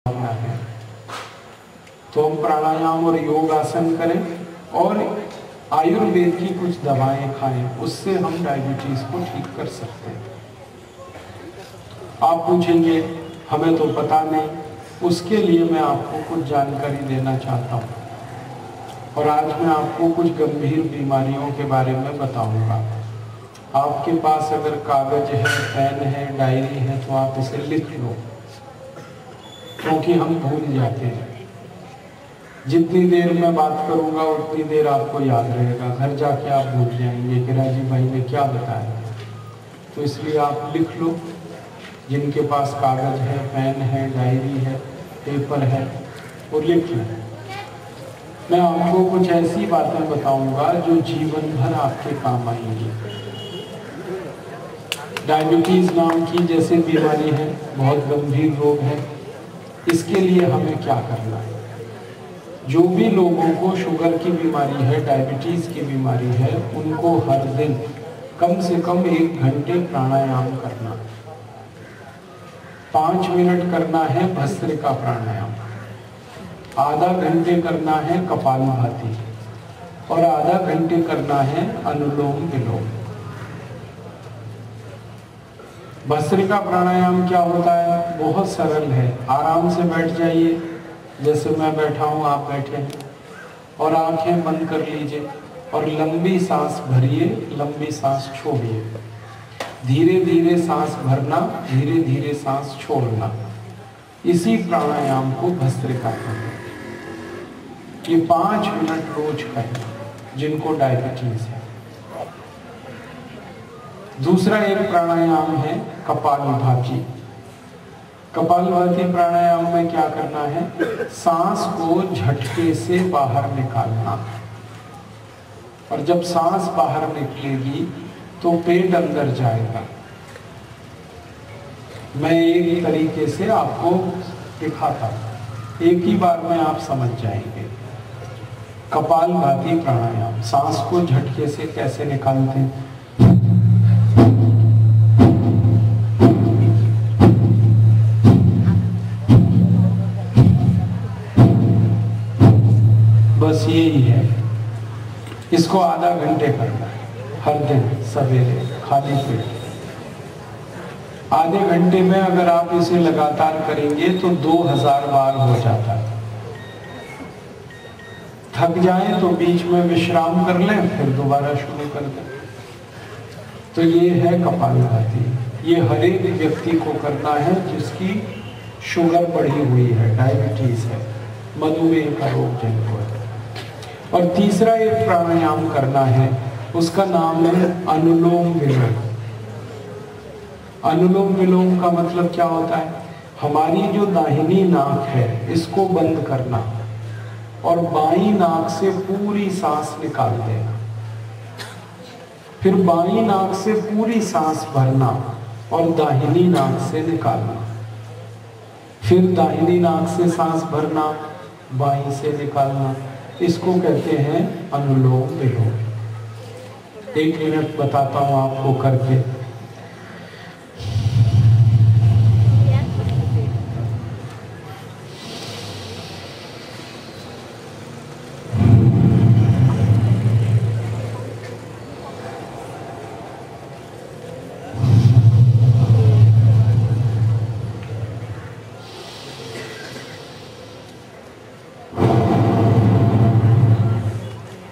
करना है तो हम प्राणायाम और योग आसन करें और आयुर्वेद की कुछ दवाएं खाएं, उससे हम डायबिटीज को ठीक कर सकते हैं। आप पूछेंगे हमें तो पता नहीं, उसके लिए मैं आपको कुछ जानकारी देना चाहता हूँ और आज मैं आपको कुछ गंभीर बीमारियों के बारे में बताऊंगा। आपके पास अगर कागज है, पेन है, डायरी है तो आप इसे लिख लो, क्योंकि हम भूल जाते हैं। जितनी देर मैं बात करूंगा उतनी देर आपको याद रहेगा, घर जाके आप भूल जाएंगे कि राजीव भाई ने क्या बताया। तो इसलिए आप लिख लो, जिनके पास कागज है, पेन है, डायरी है, पेपर है, वो लिख लें। मैं आपको कुछ ऐसी बातें बताऊंगा जो जीवन भर आपके काम आएंगी। डायबिटीज नाम की जैसे बीमारी है, बहुत गंभीर रोग है, इसके लिए हमें क्या करना है? जो भी लोगों को शुगर की बीमारी है, डायबिटीज की बीमारी है, उनको हर दिन कम से कम 1 घंटे प्राणायाम करना। 5 मिनट करना है भस्त्रिका प्राणायाम, आधा घंटे करना है कपालभाति और आधा घंटे करना है अनुलोम विलोम। भस्त्रिका प्राणायाम क्या होता है? बहुत सरल है। आराम से बैठ जाइए, जैसे मैं बैठा हूं, आप बैठे हैं, और आंखें बंद कर लीजिए और लंबी सांस भरिए, लंबी सांस छोड़िए। धीरे धीरे सांस भरना, धीरे धीरे सांस छोड़ना। इसी प्राणायाम को भस्त्रिका कहते हैं। ये 5 मिनट रोज करना जिनको डायबिटीज है। दूसरा एक प्राणायाम है कपालभाति। कपालभाति प्राणायाम में क्या करना है? सांस को झटके से बाहर निकालना, और जब सांस बाहर निकलेगी तो पेट अंदर जाएगा। मैं एक तरीके से आपको दिखाता हूं, एक ही बार में आप समझ जाएंगे। कपालभाति प्राणायाम, सांस को झटके से कैसे निकालते हैं? बस यही है। इसको आधा घंटे करना है हर दिन सवेरे खाली पेट। आधे घंटे में अगर आप इसे लगातार करेंगे तो 2000 बार हो जाता है। थक जाएं तो बीच में विश्राम कर लें, फिर दोबारा शुरू कर दें। तो ये है कपालभाति। ये हर एक व्यक्ति को करना है जिसकी शुगर बढ़ी हुई है, डायबिटीज है, मधुमेह का रोग जिनको है। और तीसरा एक प्राणायाम करना है, उसका नाम है अनुलोम विलोम। अनुलोम विलोम का मतलब क्या होता है? हमारी जो दाहिनी नाक है इसको बंद करना और बाईं नाक से पूरी सांस निकाल देना, फिर बाईं नाक से पूरी सांस भरना और दाहिनी नाक से निकालना, फिर दाहिनी नाक से सांस भरना, बाईं से निकालना। इसको कहते हैं अनुलोम विलोम। 1 मिनट बताता हूं आपको करके।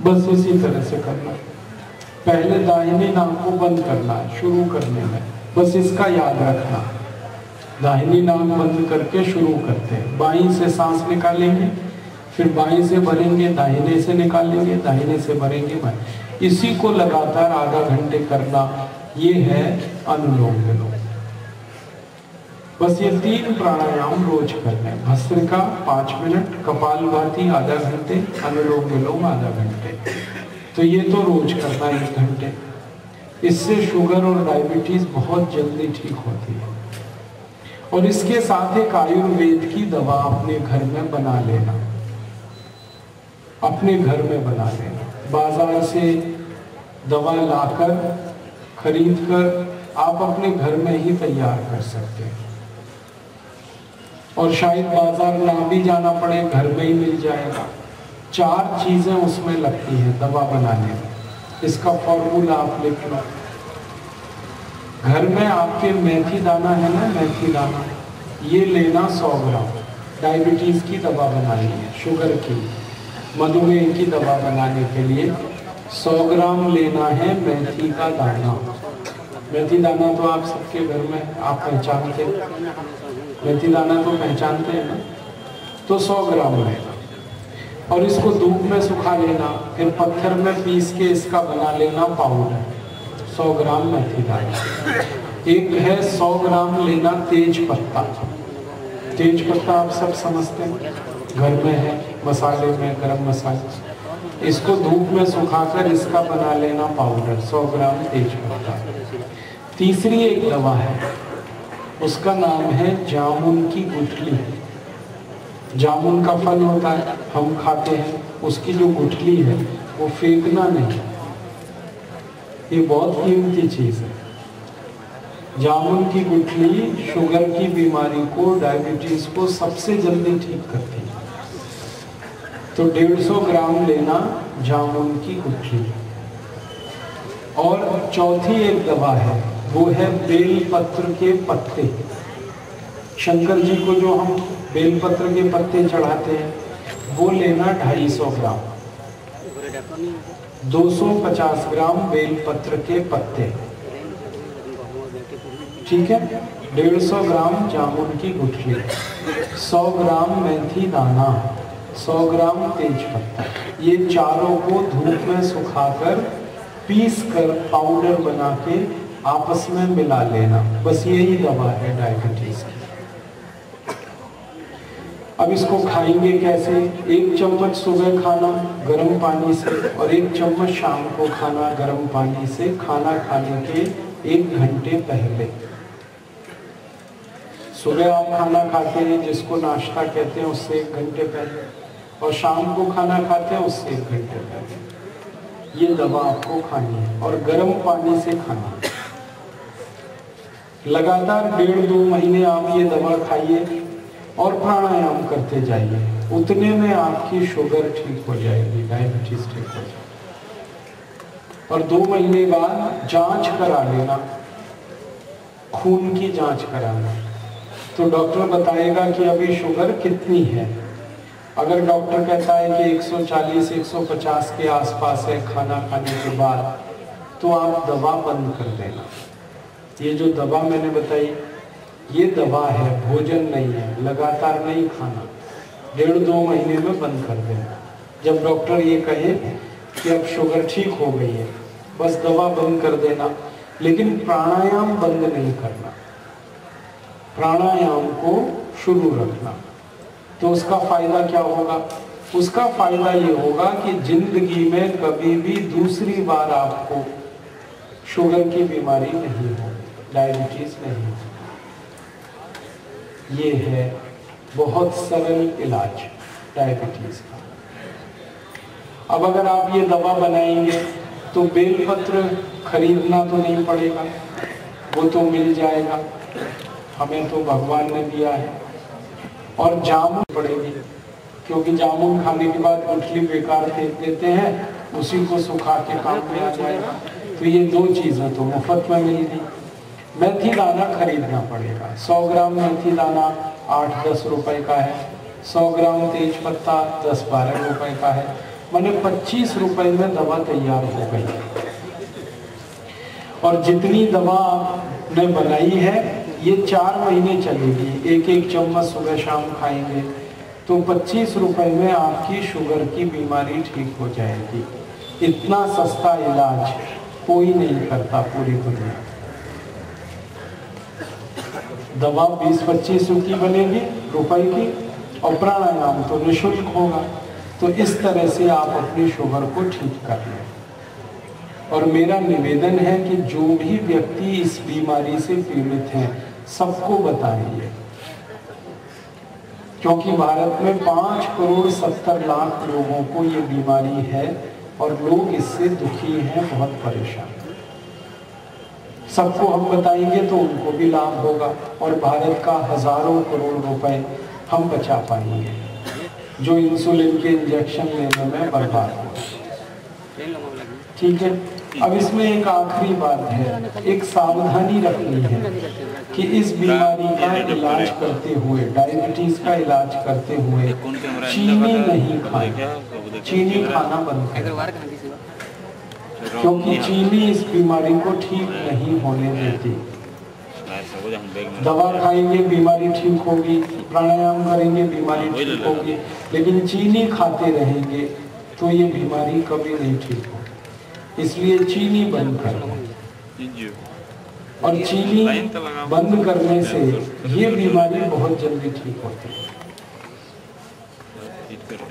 बस इसी तरह से करना है। पहले दाहिनी नाक को बंद करना है शुरू करने में, बस इसका याद रखना। दाहिनी नाक बंद करके शुरू करते हैं। बाईं से सांस निकालेंगे, फिर बाईं से भरेंगे, दाहिने से निकालेंगे, दाहिने से भरेंगे, बाईं। इसी को लगातार आधा घंटे करना। ये है अनुलोम विलोम। बस ये 3 प्राणायाम रोज करने हैं। भस्त्रिका 5 मिनट, कपालभाति आधा घंटे, अनुलोम विलोम आधा घंटे। तो ये तो रोज करना 1 घंटे। इससे शुगर और डायबिटीज बहुत जल्दी ठीक होती है। और इसके साथ एक आयुर्वेद की दवा अपने घर में बना लेना, अपने घर में बना लेना। बाजार से दवा लाकर, खरीद कर आप अपने घर में ही तैयार कर सकते हैं। और शायद बाजार ना भी जाना पड़े, घर में ही मिल जाएगा। 4 चीजें उसमें लगती हैं दवा बनाने में। इसका फॉर्मूला आप लिख लो। घर में आपके मेथी दाना है ना, मेथी दाना, ये लेना 100 ग्राम। डायबिटीज की दवा बनानी है, शुगर की, मधुमेह की दवा बनाने के लिए 100 ग्राम लेना है मेथी का दाना। मेथी दाना तो आप सबके घर में आप पहचानते हैं, मेथी दाना तो पहचानते हैं ना। तो 100 ग्राम लेना और इसको धूप में सुखा लेना, फिर पत्थर में पीस के इसका बना लेना पाउडर। 100 ग्राम मेथी दाना। एक है 100 ग्राम लेना तेज पत्ता। तेज पत्ता आप सब समझते हैं, घर में है, मसाले में, गरम मसाले। इसको धूप में सुखाकर इसका बना लेना पाउडर, 100 ग्राम तेज पत्ता। तीसरी एक दवा है, उसका नाम है जामुन की गुठली। जामुन का फल होता है, हम खाते हैं, उसकी जो गुठली है वो फेंकना नहीं। ये बहुत कीमती चीज है। जामुन की गुठली शुगर की बीमारी को, डायबिटीज को सबसे जल्दी ठीक करती है। तो 150 ग्राम लेना जामुन की गुठली। और चौथी एक दवा है, वो है बेलपत्र के पत्ते। शंकर जी को जो हम बेलपत्र के पत्ते चढ़ाते हैं, वो लेना 250 ग्राम। 250 ग्राम बेलपत्र के पत्ते, ठीक है। 150 ग्राम जामुन की गुठली, 100 ग्राम मेथी दाना, 100 ग्राम तेज पत्ता। ये चारों को धूप में सुखाकर पीस कर पाउडर बना के आपस में मिला लेना। बस यही दवा है डायबिटीज की। अब इसको खाएंगे कैसे? 1 चम्मच सुबह खाना गर्म पानी से, और 1 चम्मच शाम को खाना गर्म पानी से, खाना खाने के 1 घंटे पहले। सुबह आप खाना खाते हैं, जिसको नाश्ता कहते हैं, उससे 1 घंटे पहले, और शाम को खाना खाते हैं उससे 1 घंटे पहले। ये दवा आपको खानी है और गर्म पानी से खाना है। लगातार 1.5-2 महीने आप ये दवा खाइए और प्राणायाम करते जाइए। उतने में आपकी शुगर ठीक हो जाएगी, डायबिटीज ठीक हो जाएगी। और 2 महीने बाद जांच करा लेना, खून की जांच कराना। तो डॉक्टर बताएगा कि अभी शुगर कितनी है। अगर डॉक्टर कहता है कि 140-150 के आसपास है खाना खाने के बाद, तो आप दवा बंद कर देना। ये जो दवा मैंने बताई, ये दवा है, भोजन नहीं है, लगातार नहीं खाना। 1.5-2 महीने में बंद कर देना। जब डॉक्टर ये कहे कि अब शुगर ठीक हो गई है, बस दवा बंद कर देना, लेकिन प्राणायाम बंद नहीं करना, प्राणायाम को शुरू रखना। तो उसका फायदा क्या होगा? उसका फायदा ये होगा कि जिंदगी में कभी भी दूसरी बार आपको शुगर की बीमारी नहीं हो, डायबिटीज नहीं हो। ये है बहुत सरल इलाज डायबिटीज का। अब अगर आप ये दवा बनाएंगे तो बेलपत्र खरीदना तो नहीं पड़ेगा, वो तो मिल जाएगा, हमें तो भगवान ने दिया है। और जामुन पड़ेगी, क्योंकि जामुन खाने के बाद गुठली बेकार फेंक देते हैं, उसी को सुखा के काम में आ जाएगा। तो ये 2 चीज़ें तो मुफ्त में मिल गई। मेथी दाना खरीदना पड़ेगा। 100 ग्राम मेथी दाना 8-10 रुपए का है। 100 ग्राम तेज पत्ता 10-12 रुपए का है। मैंने 25 रुपए में दवा तैयार हो गई। और जितनी दवा आपने बनाई है, ये 4 महीने चलेगी। 1-1 चम्मच सुबह शाम खाएंगे तो 25 रुपए में आपकी शुगर की बीमारी ठीक हो जाएगी। इतना सस्ता इलाज कोई नहीं करता पूरी दुनिया। दवा 20-25 की बनेगी रुपए की, और प्राणायाम तो निःशुल्क होगा। तो इस तरह से आप अपनी शुगर को ठीक कर लें। और मेरा निवेदन है कि जो भी व्यक्ति इस बीमारी से पीड़ित हैं, सबको बताइए, क्योंकि भारत में 5 करोड़ 70 लाख लोगों को ये बीमारी है और लोग इससे दुखी हैं, बहुत परेशान। सबको हम बताएंगे तो उनको भी लाभ होगा और भारत का हजारों करोड़ रुपए हम बचा पाएंगे जो इंसुलिन के इंजेक्शन लेने में बर्बाद हो। ठीक है, अब इसमें एक आखिरी बात है, एक सावधानी रखनी है कि इस बीमारी का इलाज करते हुए, डायबिटीज का इलाज करते हुए चीनी नहीं खाएं, चीनी खाना बंद करें, क्योंकि चीनी इस बीमारी को ठीक नहीं होने देती। दवा खाएंगे बीमारी ठीक होगी, प्राणायाम करेंगे बीमारी ठीक होगी, लेकिन चीनी खाते रहेंगे तो ये बीमारी कभी नहीं ठीक होगी। इसलिए चीनी बंद करें, और चीनी बंद करने से ये बीमारी बहुत जल्दी ठीक होती है।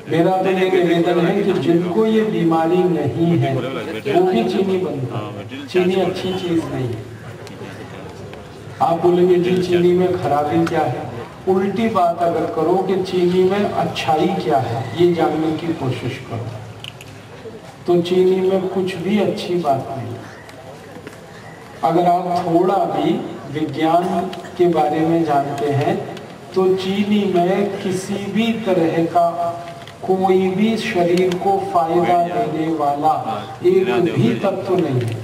मेरा तो ये निवेदन है कि जिनको ये बीमारी नहीं है वो भी चीनी बंद करें। चीनी अच्छी चीज नहीं है। आप बोलेंगे जी चीनी में खराबी क्या है? उल्टी बात अगर करो कि चीनी में अच्छाई क्या है ये जानने की कोशिश करो, तो चीनी में कुछ भी अच्छी बात नहीं। अगर आप थोड़ा भी विज्ञान के बारे में जानते हैं तो चीनी में किसी भी तरह का कोई भी शरीर को फायदा देने वाला एक भी तत्व नहीं है।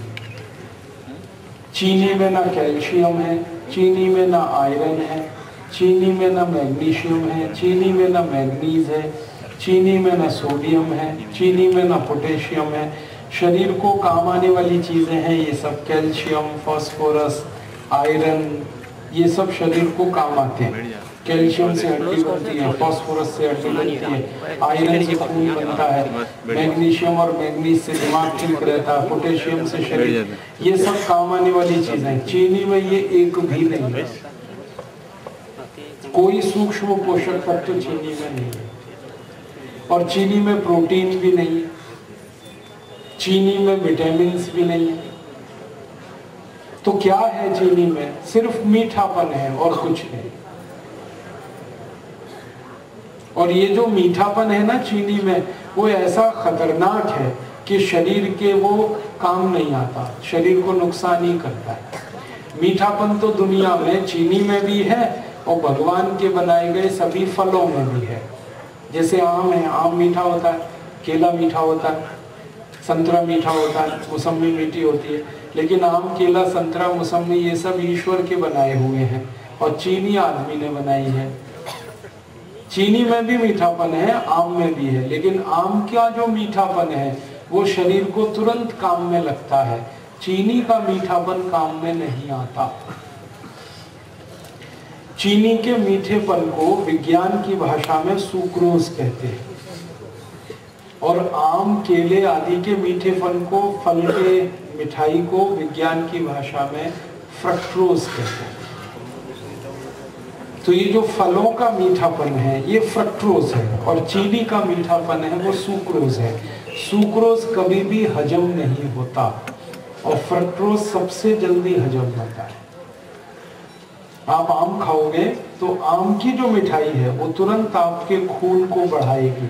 चीनी में ना कैल्शियम है, चीनी में ना आयरन है, चीनी में ना मैग्नीशियम है, चीनी में ना मैग्नीज है, चीनी में ना सोडियम है, चीनी में ना पोटेशियम है। शरीर को काम आने वाली चीजें हैं ये सब, कैल्शियम, फास्फोरस, आयरन, ये सब शरीर को काम आते हैं। कैल्शियम से हड्डी बनती है, फास्फोरस से हड्डी बनती है, आयरन से खून बनता है, मैग्नीशियम और मैग्नीज से दिमाग ठीक रहता है, पोटेशियम से शरीर, ये सब काम आने वाली चीजें। चीनी में ये एक भी नहीं है, कोई सूक्ष्म पोषक तत्व चीनी में नहीं है, और चीनी में प्रोटीन भी नहीं है, चीनी में विटामिन भी नहीं है। तो क्या है चीनी में? सिर्फ मीठापन है और कुछ नहीं। और ये जो मीठापन है ना चीनी में, वो ऐसा खतरनाक है कि शरीर के वो काम नहीं आता, शरीर को नुकसान ही करता है। मीठापन तो दुनिया में चीनी में भी है और भगवान के बनाए गए सभी फलों में भी है। जैसे आम है, आम मीठा होता है, केला मीठा होता है, संतरा मीठा होता है, मौसमी मीठी होती है, लेकिन आम, केला, संतरा, मौसमी ये सब ईश्वर के बनाए हुए हैं और चीनी आदमी ने बनाई है। चीनी में भी मीठापन है, आम में भी है, लेकिन आम का जो मीठापन है वो शरीर को तुरंत काम में लगता है, चीनी का मीठापन काम में नहीं आता। चीनी के मीठेपन को विज्ञान की भाषा में सुक्रोज कहते हैं, और आम, केले आदि के मीठेपन को, फल के मिठाई को विज्ञान की भाषा में फ्रक्टोज कहते हैं। तो ये जो फलों का मीठापन है ये फ्रक्टोज है, और चीनी का मीठापन है वो सुक्रोज है। सुक्रोज कभी भी हजम नहीं होता और फ्रक्टोज सबसे जल्दी हजम होता है। आप आम खाओगे तो आम की जो मिठाई है वो तुरंत आपके खून को बढ़ाएगी।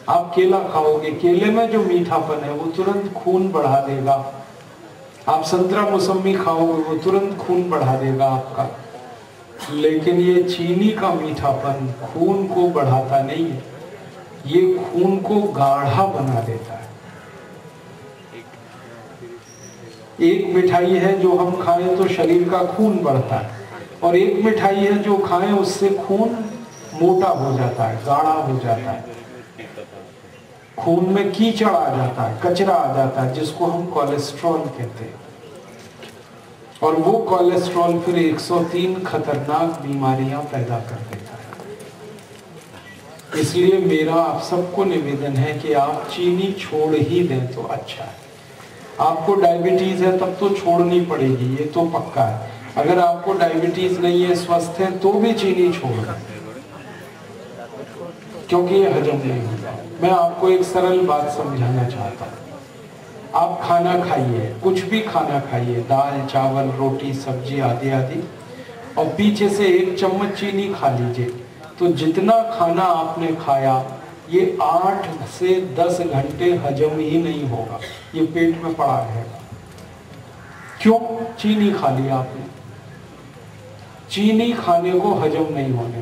आप केला खाओगे, केले में जो मीठापन है वो तुरंत खून बढ़ा देगा। आप संतरा, मौसमी खाओगे वो तुरंत खून बढ़ा देगा आपका। लेकिन ये चीनी का मीठापन खून को बढ़ाता नहीं है, ये खून को गाढ़ा बना देता है। एक मिठाई है जो हम खाएं तो शरीर का खून बढ़ता है, और एक मिठाई है जो खाएं उससे खून मोटा हो जाता है, गाढ़ा हो जाता है, खून में कीचड़ आ जाता है, कचरा आ जाता है, जिसको हम कोलेस्ट्रॉल कहते हैं। और वो कोलेस्ट्रॉल फिर 103 खतरनाक बीमारियां पैदा कर देता है। इसलिए मेरा आप सबको निवेदन है कि आप चीनी छोड़ ही दें तो अच्छा है। आपको डायबिटीज है तब तो छोड़नी पड़ेगी, ये तो पक्का है। अगर आपको डायबिटीज नहीं है, स्वस्थ है, तो भी चीनी छोड़ दें, क्योंकि ये हजम नहीं होता। मैं आपको एक सरल बात समझाना चाहता हूँ। आप खाना खाइए, कुछ भी खाना खाइए, दाल, चावल, रोटी, सब्जी आदि आदि, और पीछे से 1 चम्मच चीनी खा लीजिए, तो जितना खाना आपने खाया ये 8 से 10 घंटे हजम ही नहीं होगा, ये पेट में पड़ा रहेगा। क्यों? चीनी खा लिया आपने, चीनी खाने को हजम नहीं होने